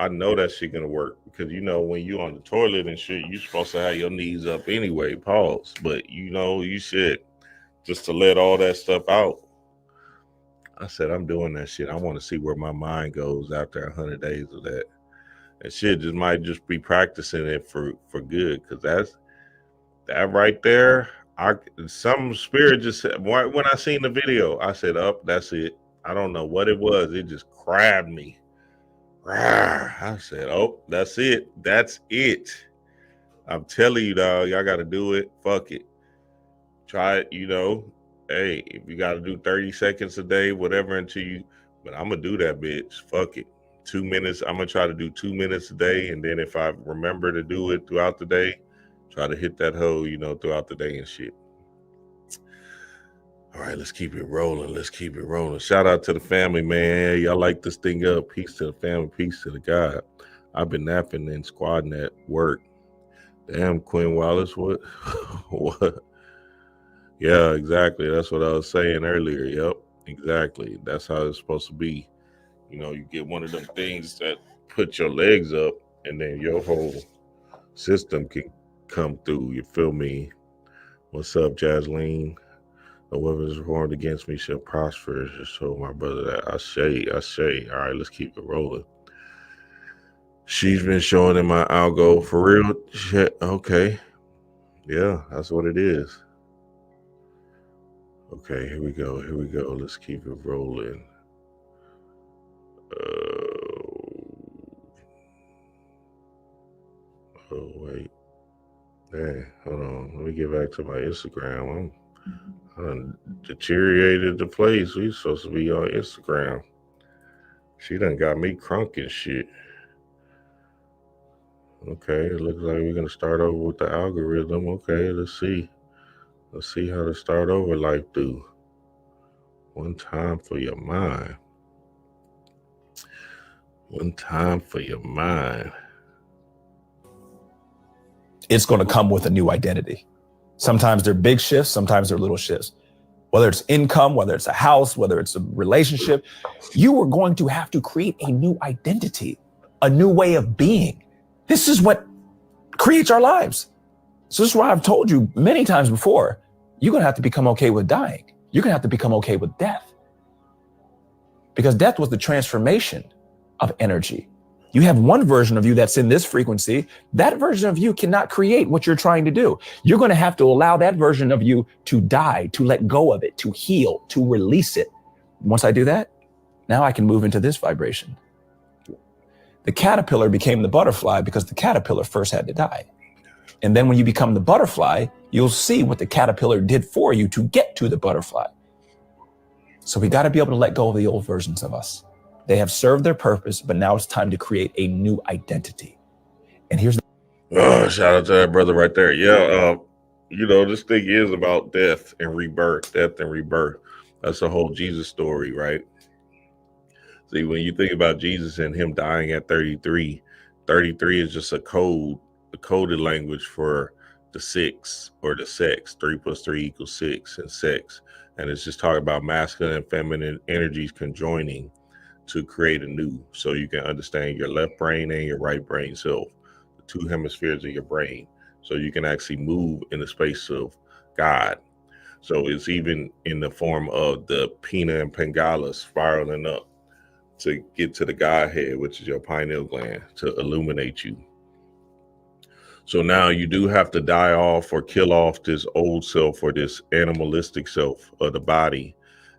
know that shit gonna work, because you know when you on the toilet and shit, you supposed to have your knees up anyway. Pause. But you know you should, just to let all that stuff out. I said, I'm doing that shit. I want to see where my mind goes after 100 days of that. And shit just might just be practicing it for good, because that right there. Some spirit just said, when I seen the video, I said, that's it. I don't know what it was. It just grabbed me. I said, that's it. That's it. I'm telling you, dog, y'all got to do it. Fuck it. Try it, you know. Hey, if you got to do 30 seconds a day, whatever, but I'm going to do that, bitch. Fuck it. 2 minutes. I'm going to try to do 2 minutes a day. And then if I remember to do it throughout the day, try to hit that hoe, you know, throughout the day and shit. All right, let's keep it rolling. Shout out to the family, man. Y'all light this thing up. Peace to the family. Peace to the God. I've been napping and squatting at work. Damn, Quinn Wallace, what? What? Yeah, exactly. That's what I was saying earlier. Yep, exactly. That's how it's supposed to be. You know, you get one of them things that put your legs up, and then your whole system can come through. You feel me? What's up, Jasleen? The weapon is formed against me shall prosper. Just told my brother that. I say. All right, let's keep it rolling. She's been showing in my algo for real. Shit. Okay. Yeah, that's what it is. Okay, here we go. Let's keep it rolling. Oh, wait. Hey, hold on. Let me get back to my Instagram. I done deteriorated the place. We supposed to be on Instagram. She done got me crunk and shit. Okay, it looks like we're gonna start over with the algorithm. Okay, let's see. Let's see how to start over life do. One time for your mind. It's going to come with a new identity. Sometimes they're big shifts, sometimes they're little shifts. Whether it's income, whether it's a house, whether it's a relationship, you are going to have to create a new identity, a new way of being. This is what creates our lives. So this is why I've told you many times before, you're going to have to become okay with dying. You're going to have to become okay with death. Because death was the transformation of energy. You have one version of you that's in this frequency. That version of you cannot create what you're trying to do. You're going to have to allow that version of you to die, to let go of it, to heal, to release it. Once I do that, now I can move into this vibration. The caterpillar became the butterfly because the caterpillar first had to die. And then when you become the butterfly, you'll see what the caterpillar did for you to get to the butterfly. So we got to be able to let go of the old versions of us. They have served their purpose, but now it's time to create a new identity. And here's shout out to that brother right there. Yeah, you know, this thing is about death and rebirth. That's the whole Jesus story, right? See, when you think about Jesus and him dying at 33 is just a coded language for the six or the sex. 3 + 3 = 6 and sex. And it's just talking about masculine and feminine energies conjoining to create a new, so you can understand your left brain and your right brain self, the two hemispheres of your brain, so you can actually move in the space of God. So it's even in the form of the Pina and Pingala spiraling up to get to the Godhead, which is your pineal gland, to illuminate you. So now you do have to die off or kill off this old self or this animalistic self of the body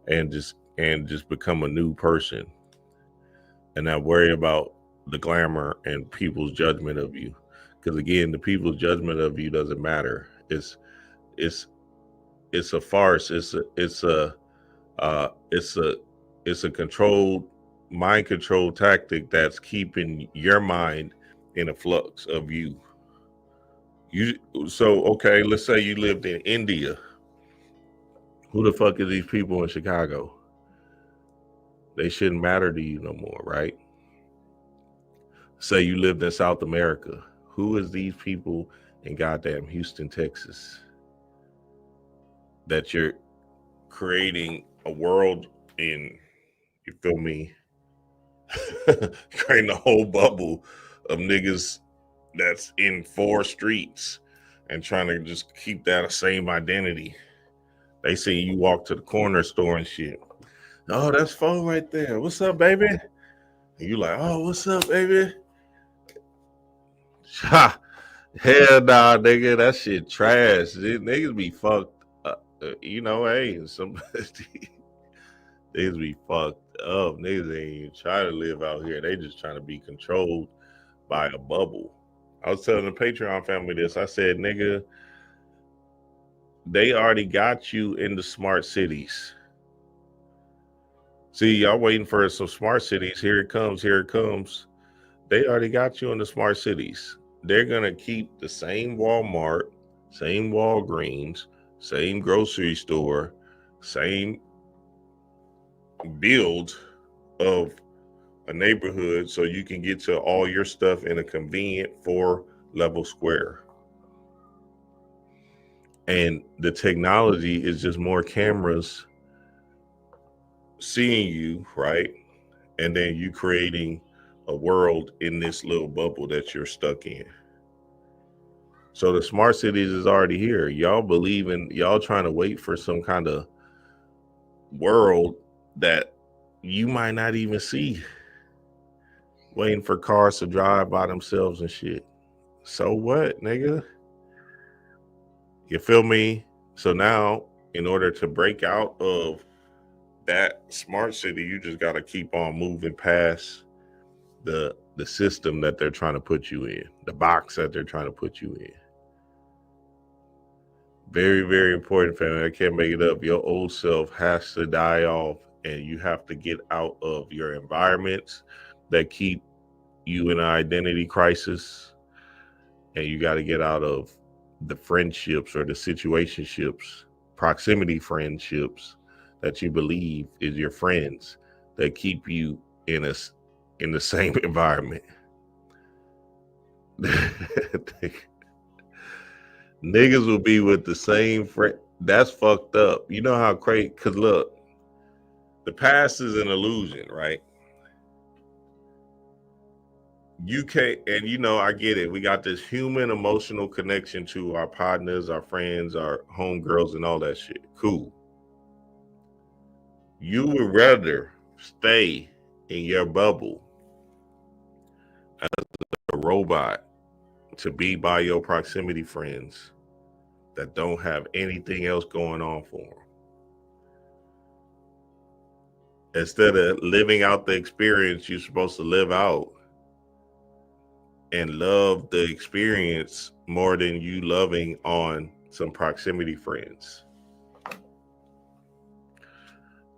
and just become a new person. And not worry about the glamour and people's judgment of you, because again, the people's judgment of you doesn't matter. It's a farce. It's a controlled mind control tactic that's keeping your mind in a flux of you. So okay, let's say you lived in India. Who the fuck is these people in Chicago? They shouldn't matter to you no more, right? Say you lived in South America. Who is these people in goddamn Houston, Texas, that you're creating a world in? You feel me? Creating a whole bubble of niggas that's in 4 streets and trying to just keep that same identity. They see you walk to the corner store and shit. Oh, that's phone right there. What's up, baby? And you like, oh, what's up, baby? Ha! Hell nah, nigga. That shit trash. These niggas be fucked up. You know, hey, some niggas be fucked up. Niggas ain't even trying to live out here. They just trying to be controlled by a bubble. I was telling the Patreon family this. I said, nigga, they already got you in the smart cities. See, y'all waiting for some smart cities. Here it comes. Here it comes. They already got you in the smart cities. They're going to keep the same Walmart, same Walgreens, same grocery store, same build of a neighborhood so you can get to all your stuff in a convenient 4-level square. And the technology is just more cameras seeing you, right? And then you creating a world in this little bubble that you're stuck in. So the smart cities is already here. Y'all believe in, y'all trying to wait for some kind of world that you might not even see. Waiting for cars to drive by themselves and shit. So what, nigga? You feel me? So now, in order to break out of that smart city, you just got to keep on moving past the system that they're trying to put you in, the box that they're trying to put you in. Very, very important, family. I can't make it up. Your old self has to die off, and you have to get out of your environments that keep you in an identity crisis, and you got to get out of the friendships or the situationships, proximity friendships that you believe is your friends that keep you in the same environment. Niggas will be with the same friend. That's fucked up. You know how crazy? Because look, the past is an illusion, right? You can't, and you know, I get it. We got this human emotional connection to our partners, our friends, our homegirls, and all that shit. Cool. You would rather stay in your bubble as a robot to be by your proximity friends that don't have anything else going on for them, instead of living out the experience you're supposed to live out and love the experience more than you loving on some proximity friends.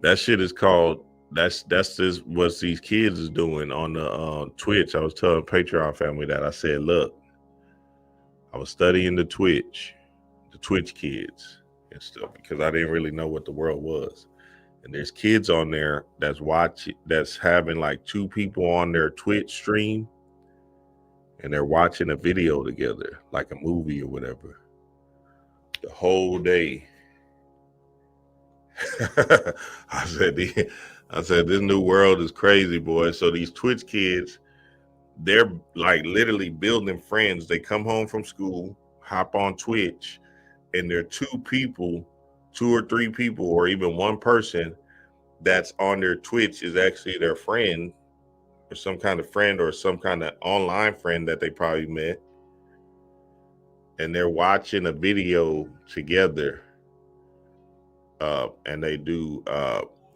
That shit is called, that's just what these kids is doing on the Twitch. I was telling Patreon family that. I said, look, I was studying the Twitch kids and stuff because I didn't really know what the world was. And there's kids on there that's having like 2 people on their Twitch stream, and they're watching a video together, like a movie or whatever, the whole day. I said, this new world is crazy, boy. So these Twitch kids, they're like literally building friends. They come home from school, hop on Twitch, and there are 2 or 3 people, or even one person that's on their Twitch is actually their friend, or some kind of friend, or some kind of online friend that they probably met. And they're watching a video together. And they do,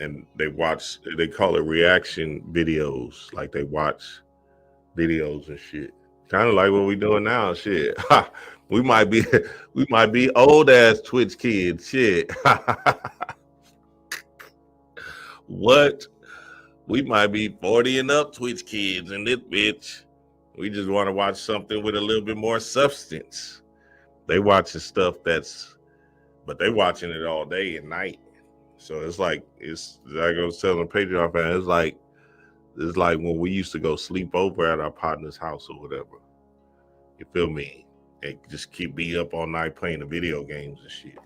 and they call it reaction videos. Like they watch videos and shit. Kind of like what we doing now, shit. We might be old ass Twitch kids, shit. What? We might be 40 and up Twitch kids in this bitch. We just want to watch something with a little bit more substance. They watching stuff but they watching it all day and night. So it's like I was telling Patreon fan, it's like when we used to go sleep over at our partner's house or whatever. You feel me? And just be up all night playing the video games and shit.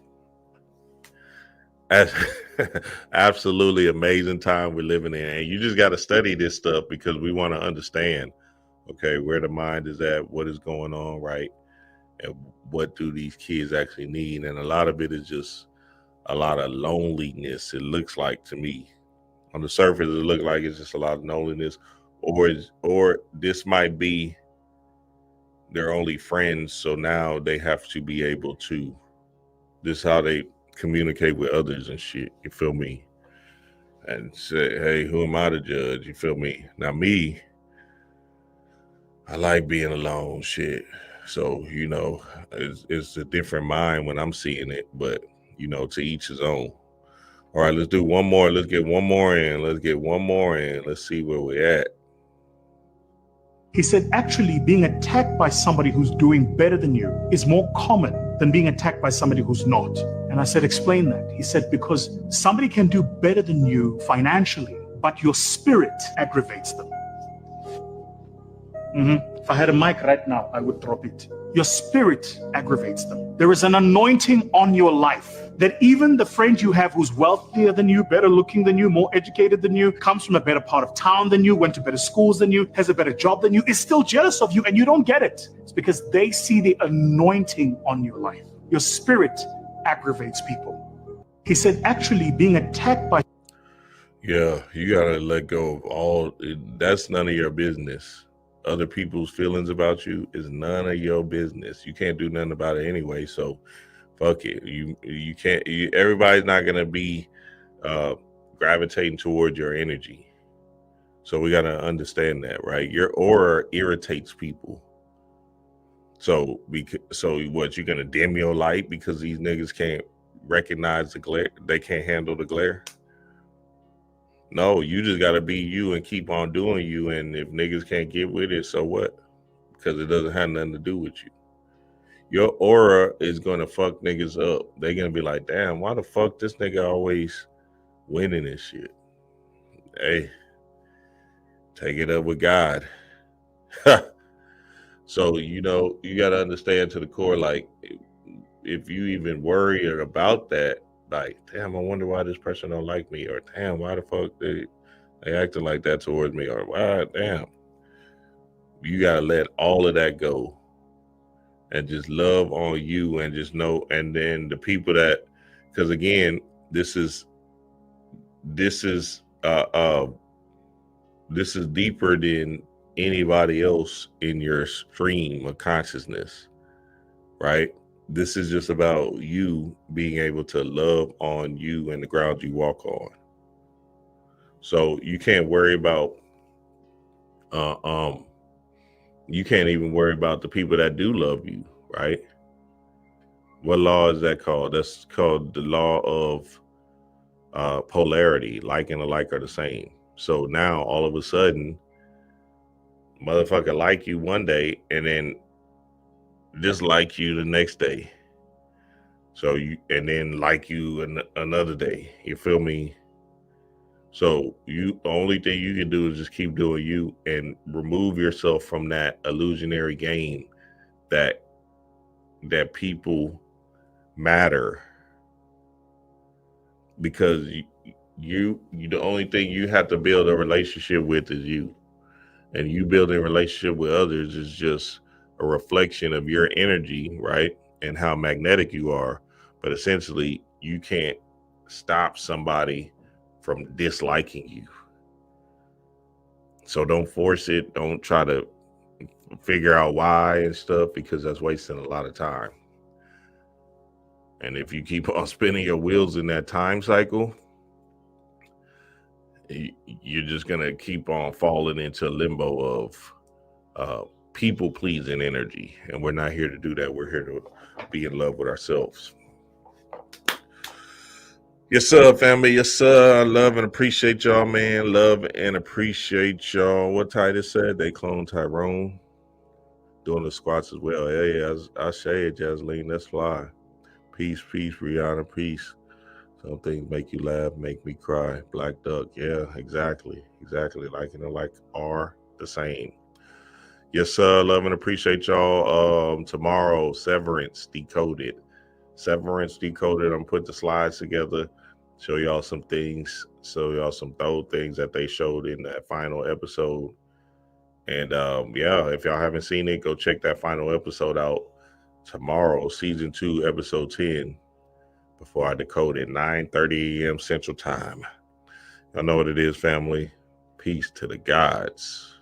Absolutely amazing time we're living in. And you just got to study this stuff because we want to understand, okay, where the mind is at, what is going on, right? And what do these kids actually need? And a lot of it is just a lot of loneliness, it looks like to me. On the surface, it looks like it's just a lot of loneliness, or this might be their only friends, so now they have to be able to, this is how they communicate with others and shit, you feel me? And say, hey, who am I to judge, you feel me? Now me, I like being alone, shit. So, you know, it's a different mind when I'm seeing it, but, you know, to each his own. All right, let's do one more. Let's get one more in. Let's get one more in. Let's see where we're at. He said, actually, being attacked by somebody who's doing better than you is more common than being attacked by somebody who's not. And I said, explain that. He said, because somebody can do better than you financially, but your spirit aggravates them. If I had a mic right now, I would drop it. Your spirit aggravates them. There is an anointing on your life that even the friend you have who's wealthier than you, better looking than you, more educated than you, comes from a better part of town than you, went to better schools than you, has a better job than you, is still jealous of you, and you don't get it. It's because they see the anointing on your life. Your spirit aggravates people. He said, actually, being attacked by... Yeah, you gotta let go of all, that's none of your business. Other people's feelings about you is none of your business. You can't do nothing about it anyway, so fuck it. You can't, everybody's not gonna be gravitating toward your energy. So we gotta understand that, right? Your aura irritates people. So what, you're gonna dim your light because these niggas can't recognize the glare, they can't handle the glare? No, you just gotta be you and keep on doing you. And if niggas can't get with it, so what? Because it doesn't have nothing to do with you. Your aura is gonna fuck niggas up. They're gonna be like, damn, why the fuck this nigga always winning this shit? Hey, take it up with God. So, you know, you gotta understand to the core, like, if you even worry about that, like, damn, I wonder why this person don't like me, or damn, why the fuck they acting like that towards me, or why, damn. You gotta let all of that go and just love on you, and just know. And then the people that, because again, this is deeper than anybody else in your stream of consciousness, right? This is just about you being able to love on you and the ground you walk on. So you can't worry about, you can't even worry about the people that do love you, right? What law is that called? That's called the law of polarity. Like and alike are the same. So now all of a sudden, motherfucker like you one day and then dislike you the next day. So you, and then like you another day, you feel me? So the only thing you can do is just keep doing you and remove yourself from that illusionary game that people matter, because you the only thing you have to build a relationship with is you. And you building a relationship with others is just a reflection of your energy, right? And how magnetic you are. But essentially, you can't stop somebody from disliking you. So don't force it. Don't try to figure out why and stuff, because that's wasting a lot of time. And if you keep on spinning your wheels in that time cycle, you're just going to keep on falling into limbo of people pleasing energy. And we're not here to do that. We're here to be in love with ourselves. Yes, sir, family. Yes, sir. I love and appreciate y'all, man. Love and appreciate y'all. What Titus said, they cloned Tyrone. Doing the squats as well. Hey, I say it, Jasleen. Let's fly. Peace, Rihanna. Peace. Some things make you laugh, make me cry. Black Duck. Yeah, exactly. Like, like are the same. Yes, sir. Love and appreciate y'all. Tomorrow, Severance Decoded. I'm putting the slides together. Show y'all some things. Show y'all some those things that they showed in that final episode. And yeah, if y'all haven't seen it, go check that final episode out tomorrow, season 2, episode 10. Before I decode it, 9:30 a.m. Central Time. Y'all know what it is, family. Peace to the gods.